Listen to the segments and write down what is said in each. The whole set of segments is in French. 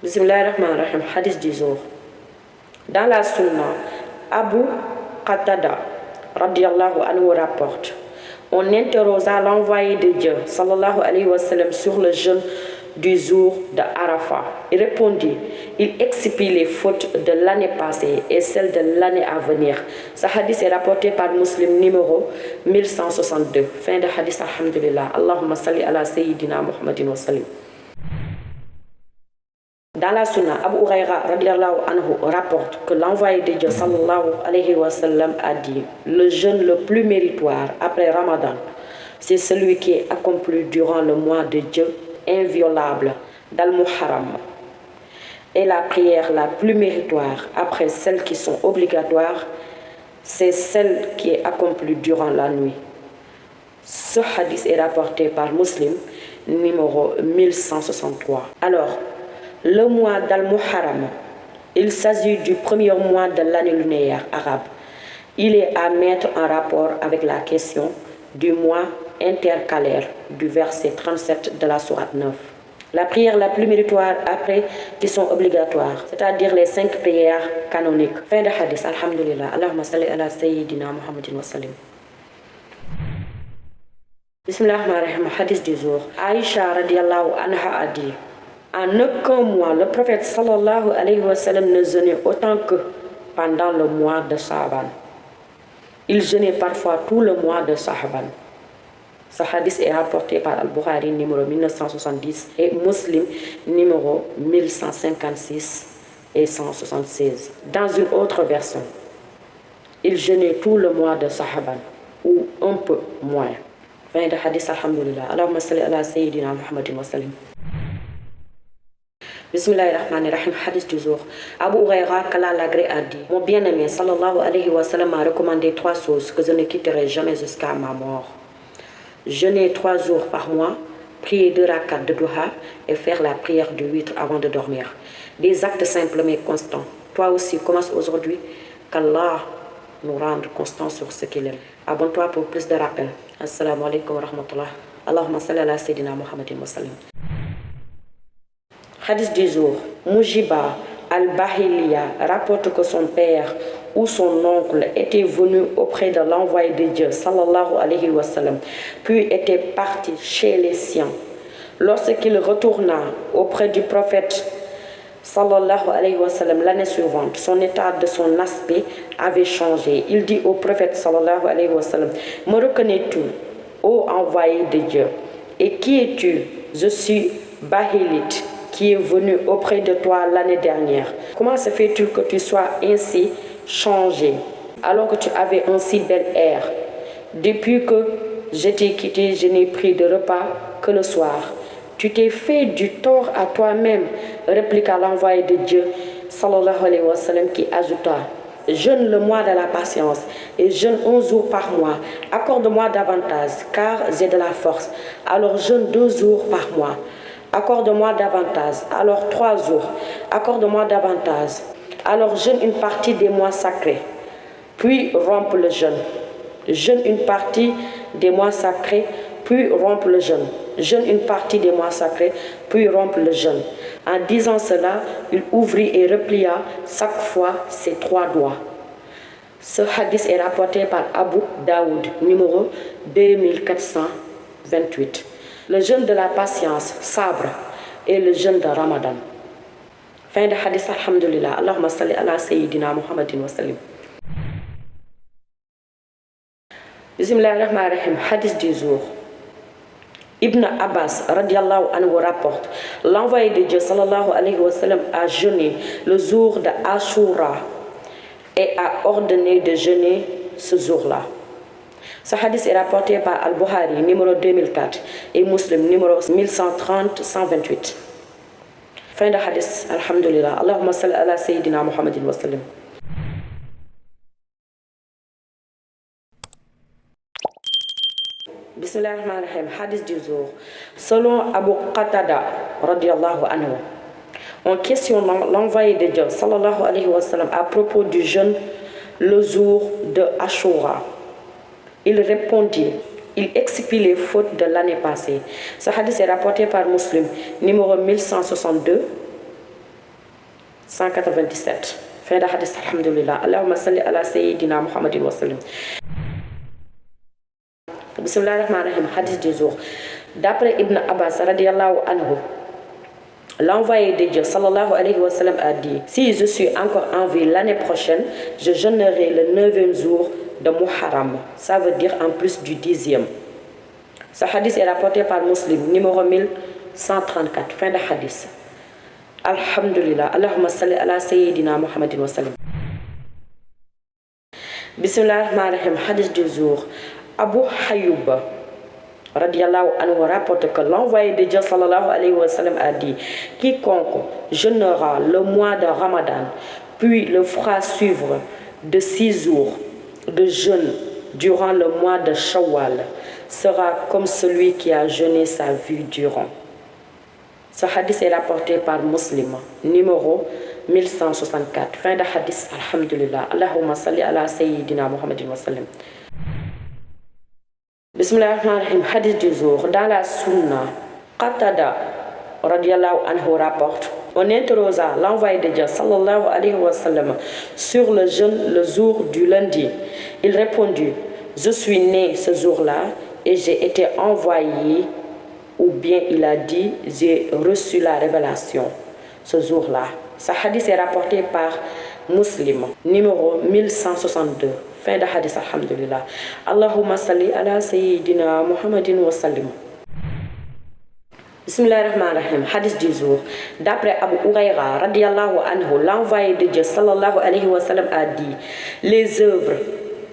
Bismillahirrahmanirrahim, hadith du jour. Dans la sunna, Abu Qatada radiyallahu anhu rapporte: on interrosa l'envoyé de Dieu sallallahu alayhi wa sallam sur le jeûne du jour de Arafat. Il répondit: il expie les fautes de l'année passée et celles de l'année à venir. Ce hadith est rapporté par Muslim numéro 1162. Fin de hadith, alhamdulillah. Allahumma salli ala sayyidina Muhammadin wa sallim. Dans la sunna, Abu Huraira radiyallahu anhu rapporte que l'envoyé de Dieu sallallahu alayhi wa sallam a dit: le jeûne le plus méritoire après Ramadan, c'est celui qui est accompli durant le mois de Dieu inviolable d'Al-Muharram. Et la prière la plus méritoire après celles qui sont obligatoires, c'est celle qui est accomplie durant la nuit. Ce hadith est rapporté par Muslim numéro 1163. Alors, le mois d'Al-Muharram, il s'agit du premier mois de l'année lunaire arabe. Il est à mettre en rapport avec la question du mois intercalaire du verset 37 de la sourate 9. La prière la plus méritoire après qui sont obligatoires, c'est-à-dire les 5 prières canoniques. Fin de hadith, alhamdulillah. Allahumma salli ala sayyidina Muhammadin wa sallim. Bismillahirrahmanirrahim, hadith du jour. Aïcha radiyallahu anha a dit: en aucun mois, le prophète sallallahu alayhi wa sallam ne jeûnait autant que pendant le mois de Sha'ban. Il jeûnait parfois tout le mois de Sha'ban. Ce hadith est rapporté par Al-Bukhari numéro 1970 et Muslim numéro 1156 et 176. Dans une autre version, il jeûnait tout le mois de Sha'ban ou un peu moins. Fin de hadith, alhamdulillah. Allahumma salli ala sayyidina Muhammadin wa sallim. Bismillahirrahmanirrahim, hadith du jour. Abu Huraira, qu'Allah l'agrée, a dit: mon bien-aimé sallallahu alayhi wa sallam m'a recommandé 3 choses que je ne quitterai jamais jusqu'à ma mort. Jeûner 3 jours par mois, prier 2 rakats de duha et faire la prière du witr avant de dormir. Des actes simples mais constants. Toi aussi, commence aujourd'hui. Qu'Allah nous rende constants sur ce qu'il aime. Abonne-toi pour plus de rappels. Assalamu alaikum wa rahmatullah. Allahumma salli ala sayyidina Muhammadin wa sallim. Hadith du jour. Mujiba al-Bahiliya rapporte que son père ou son oncle était venu auprès de l'envoyé de Dieu sallallahu alayhi wa sallam, puis était parti chez les siens. Lorsqu'il retourna auprès du prophète sallallahu alayhi wa sallam l'année suivante, son état de son aspect avait changé. Il dit au prophète sallallahu alayhi wa sallam: me reconnais-tu, ô envoyé de Dieu? Et qui es-tu? Je suis Bahilite, qui est venu auprès de toi l'année dernière. Comment se fait-il que tu sois ainsi changé alors que tu avais un si bel air? Depuis que je t'ai quitté, je n'ai pris de repas que le soir. Tu t'es fait du tort à toi-même, répliqua l'envoyé de Dieu sallallahu alayhi wa sallam, qui ajouta: jeûne le mois de la patience et jeûne 11 jours par mois. Accorde-moi davantage car j'ai de la force. Alors jeûne 2 jours par mois. Accorde-moi davantage. Alors 3 jours. Accorde-moi davantage. Alors jeûne une partie des mois sacrés, puis rompe le jeûne. Jeûne une partie des mois sacrés, puis rompe le jeûne. Jeûne une partie des mois sacrés, puis rompe le jeûne. En disant cela, il ouvrit et replia chaque fois ses 3 doigts. Ce hadith est rapporté par Abu Daoud, numéro 2428. Le jeûne de la patience, sabre, et le jeûne de Ramadan. Fin de hadith, alhamdulillah. Allahumma salli ala sayyidina Muhammadin wa sallim. Bismillahirrahmanirrahim, hadith du jour. Ibn Abbas radiyallahu anhu rapporte: l'envoyé de Dieu sallallahu alayhi wa sallam a jeûné le jour de Ashura et a ordonné de jeûner ce jour-là. Ce hadith est rapporté par Al-Bukhari numéro 2004 et Muslim numéro 1130-128. Fin de hadith, alhamdulillah. Allahumma salli ala sayyidina Muhammadin wa sallim. Bismillahirrahmanirrahim, hadith du jour. Selon Abu Qatada radiyallahu anhu, en questionnant l'envoyé de Dieu sallallahu alayhi wa sallam à propos du jeûne le jour de Ashura, il répondit: il expie les fautes de l'année passée. Ce hadith est rapporté par Muslim numéro 1162 197. Fin de hadith, alhamdulillah. Allahumma salli ala sayyidina Muhammadin wa sallim. Bismillahirrahmanirrahim. Hadith du jour. D'après Ibn Abbas, radiallahu anhu, l'envoyé de Dieu, sallallahu alayhi wa sallam, a dit: si je suis encore en vie l'année prochaine, je jeûnerai le 9e jour de Muharram. Ça veut dire en plus du 10e. Ce hadith est rapporté par Muslim, numéro 1134. Fin de hadith. Alhamdulillah. Allahumma salli ala sayyidina Muhammadin wa sallim. Bismillahirrahmanirrahim. Hadith du jour. Abu Hayyub radiallahu anhu rapporte que l'envoyé de Dieu sallallahu alayhi wa sallam a dit: quiconque jeûnera le mois de Ramadan puis le fera suivre de 6 jours de jeûne durant le mois de Shawwal sera comme celui qui a jeûné sa vie durant. Ce hadith est rapporté par Muslim, numéro 1164. Fin de hadith, alhamdulillah. Allahumma salli ala sayyidina Muhammadin wa sallim. Bismillahirrahmanirrahim. Hadith du jour. Dans la Sunna, Qatada radiallahu anhu rapporte: on interroga l'envoyé de Dieu sallallahu alayhi wa sallam sur le jeûne le jour du lundi. Il répondit: je suis né ce jour-là et j'ai été envoyé, ou bien il a dit: j'ai reçu la révélation ce jour-là. Ce hadith est rapporté par Muslim, numéro 1162. Fin de hadith, alhamdulillah. Allahumma salli ala sayyidina Muhammadin wa sallim. Bismillahirrahmanirrahim. Hadith du jour. D'après Abu Huraira radiallahu anhu, l'envoyé de Dieu sallallahu alayhi wa sallam a dit: les œuvres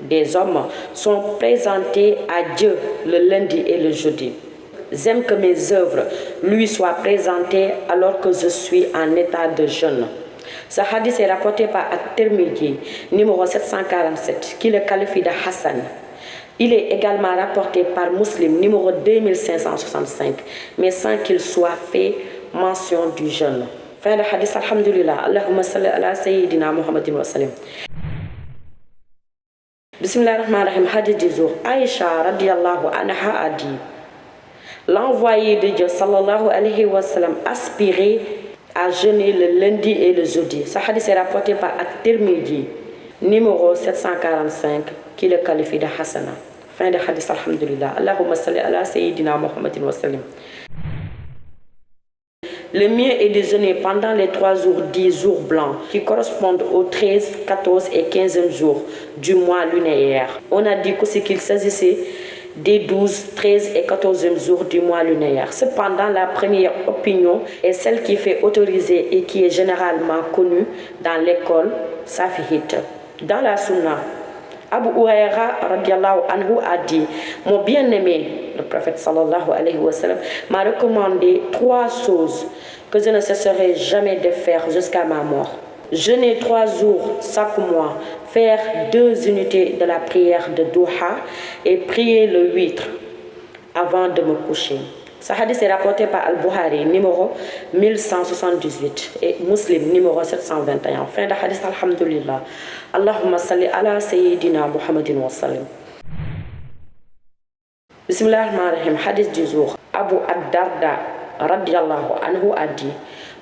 des hommes sont présentées à Dieu le lundi et le jeudi. J'aime que mes œuvres lui soient présentées alors que je suis en état de jeûne. Ce hadith est rapporté par At-Tirmidhi, numéro 747, qui le qualifie de Hassan. Il est également rapporté par Muslim, numéro 2565, mais sans qu'il soit fait mention du jeûne. Fin de hadith, alhamdulillah. Allahumma salli ala sayyidina Muhammadin wa sallim. Bismillahirrahmanirrahim. Hadith du jour. Aïcha radiallahu anha a dit: l'envoyé de Dieu sallallahu alayhi wa sallam aspirait à jeûner le lundi et le jeudi. Ce hadith est rapporté par At-Tirmidhi, numéro 745, qui le qualifie de Hassana. Fin de hadith, alhamdulillah. Allahumma salli ala sayyidina Muhammadin wa sallim. Le mieux est de jeûner pendant les 3 jours 10 jours blancs qui correspondent aux 13, 14 et 15e jours du mois lunaire. On a dit qu'il s'agissait des 12, 13 et 14e jours du mois lunaire. Cependant, la première opinion est celle qui fait autoriser et qui est généralement connue dans l'école safihite. Dans la Sunna, Abu Huraira radiallahu anhu a dit: mon bien-aimé, le prophète sallallahu alayhi wa sallam, m'a recommandé 3 choses que je ne cesserai jamais de faire jusqu'à ma mort. Jeûner 3 jours chaque mois, faire 2 unités de la prière de Duha et prier le witr avant de me coucher. Ce hadith est rapporté par Al-Bukhari, numéro 1178, et Muslim, numéro 721. Fin de hadith, alhamdulillah. Allahumma salli ala sayyidina Muhammadin wa sallim. Bismillahirrahmanirrahim. Hadith du jour. Abu ad-Darda radiallahu anhu a dit: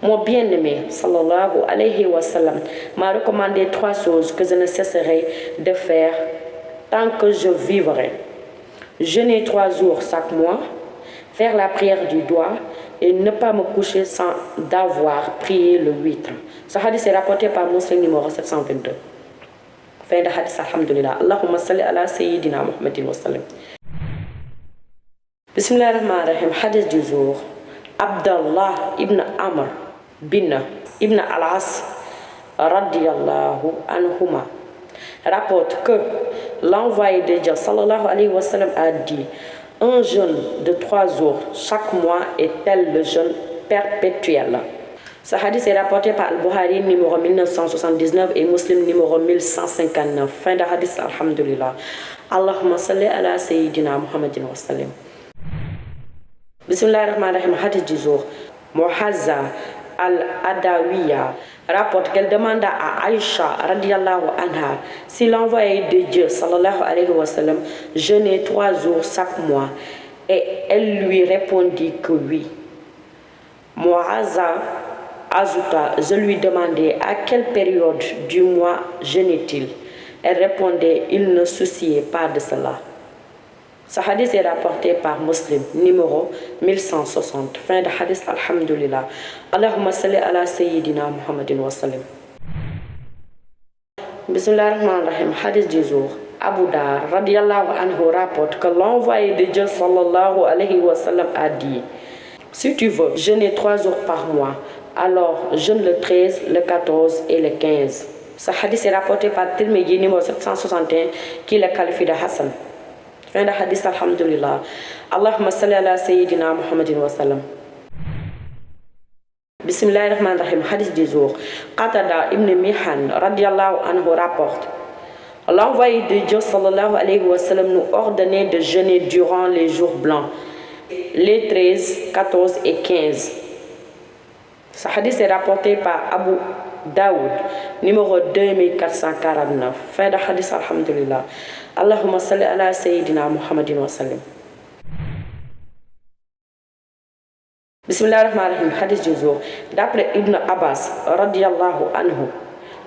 mon bien-aimé sallallahu alayhi wa sallam m'a recommandé 3 choses que je ne cesserai de faire tant que je vivrai: jeûner 3 jours chaque mois, faire la prière du doigt et ne pas me coucher sans d'avoir prié le witr. Ce hadith est rapporté par Muslim, numéro 722. Fin de hadith, alhamdulillah. Allahumma salli ala sayyidina Muhammadin wa sallim. Bismillahirrahmanirrahim. Hadith du jour. Abdallah ibn Amr bin ibn al-As radiyallahu anhuma rapporte que l'envoyé de Dieu sallallahu alayhi wa sallam a dit: un jeûne de 3 jours chaque mois est tel le jeûne perpétuel. Ce hadith est rapporté par Al-Bukhari, numéro 1979, et Muslim, numéro 1159. Fin de hadith, alhamdulillah. Allahumma salli ala sayyidina Muhammadin wa sallim. Bismillahirrahmanirrahim. Hadith du jour. Muhazza al-Adawiya rapporte qu'elle demanda à Aïcha radiallahu anha si l'envoyé de Dieu sallallahu alayhi wa sallam jeûnait 3 jours chaque mois, et elle lui répondit que oui. Muhazza ajouta, je lui demandai à quelle période du mois jeûnait-il. Elle répondait, il ne souciait pas de cela. Ce hadith est rapporté par Muslim, numéro 1160. Fin de hadith, alhamdulillah. Allahumma salli ala sayyidina Muhammadin wa sallim. Bismillahirrahmanirrahim. Hadith du jour. Abu Dar, radiallahu anhu, rapporte que l'envoyé de Dieu, sallallahu alayhi wa sallam, a dit: si tu veux jeûner 3 jours par mois, alors jeûne le 13, le 14 et le 15. Ce hadith est rapporté par Tirmidhi, numéro 761, qui le qualifie de Hassan. Fin de hadith, alhamdulillah. Allahumma salli ala sayyidina Muhammadin wa sallam. Bismillahirrahmanirrahim. Hadith du jour. Qatada ibn Mihan, radiallahu anhu, rapporte: l'envoyé de Dieu, sallallahu alayhi wa sallam, nous ordonnait de jeûner durant les jours blancs, les 13, 14 et 15. Ce hadith est rapporté par Abu Daoud, numéro 2449. Fin de hadith, alhamdulillah. Allahumma salli ala sayyidina Muhammadin wa sallim. Bismillahirrahmanirrahim. Hadith du jour. D'après Ibn Abbas, radiallahu anhu,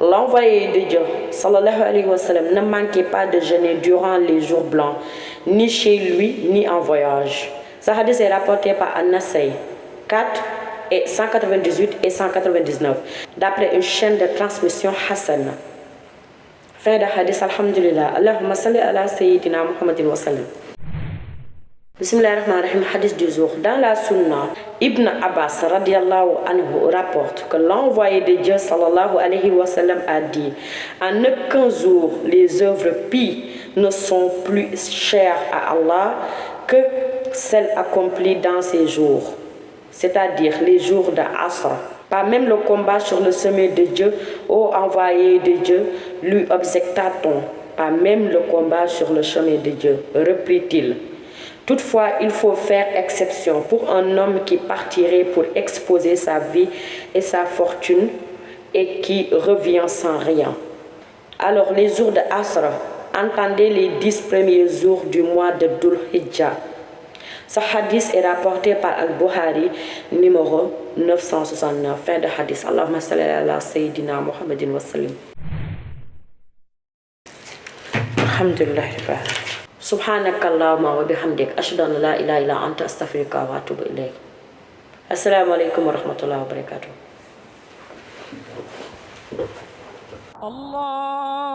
l'envoyé de Dieu, sallallahu alayhi wa sallam, ne manquait pas de jeûner durant les jours blancs, ni chez lui, ni en voyage. Ce hadith est rapporté par An-Nasai, 4 et 198 et 199, d'après une chaîne de transmission Hassan. Fin de hadith, alhamdulillah. Allahumma salli ala sayyidina Muhammadin wa sallam. Bismillahirrahmanirrahim. Hadith du jour. Dans la Sunna, Ibn Abbas radiallahu anhu rapporte que l'envoyé de Dieu, sallallahu alayhi wa sallam, a dit: en aucun jour les œuvres pies ne sont plus chères à Allah que celles accomplies dans ces jours, c'est-à-dire les jours de Asr. Pas même le combat sur le sommet de Dieu, ô envoyé de Dieu, lui objecta-t-on. Pas même le combat sur le chemin de Dieu, reprit-il. Toutefois, il faut faire exception pour un homme qui partirait pour exposer sa vie et sa fortune et qui revient sans rien. Alors, les jours de Asr, entendez les 10 premiers jours du mois de Dhul Hijjah. Ce hadith est rapporté par Al-Bukhari, numéro 969. Fin de hadith. Allahumma salli ala sayyidina Muhammadin wa sallim. Alhamdulillah. Subhanaka Allahumma wa bihamdik, ashhadu an la ilaha illa anta, astaghfiruka wa atubu ilayk. Assalamu alaikum wa rahmatullahi wa barakatuh. Allah